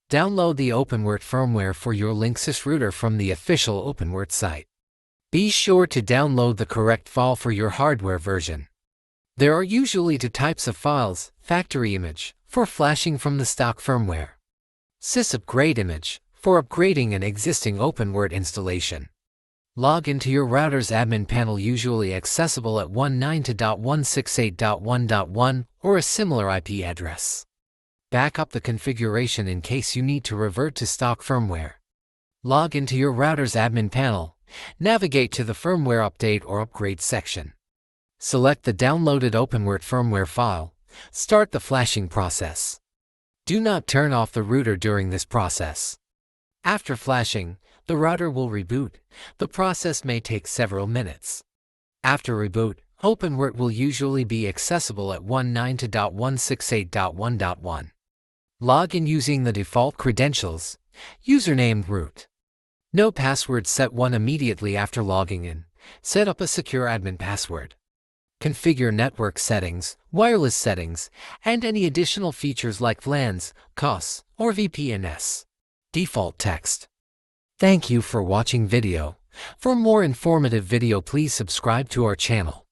Download the Open WRT firmware for your Linksys router from the official Open WRT site. Be sure to download the correct file for your hardware version. There are usually two types of files: factory image, for flashing from the stock firmware; sysupgrade image, for upgrading an existing Open WRT installation. Log into your router's admin panel, usually accessible at 192.168.1.1 or a similar IP address. Back up the configuration in case you need to revert to stock firmware. Log into your router's admin panel, navigate to the firmware update or upgrade section. Select the downloaded Open WRT firmware file. Start the flashing process. Do not turn off the router during this process. After flashing, the router will reboot. The process may take several minutes. After reboot, Open WRT will usually be accessible at 192.168.1.1. Log in using the default credentials, username root. No password, set one immediately after logging in. Set up a secure admin password. Configure network settings, wireless settings, and any additional features like VLANs, COS, or VPNs. Default text. Thank you for watching video. For more informative video, please subscribe to our channel.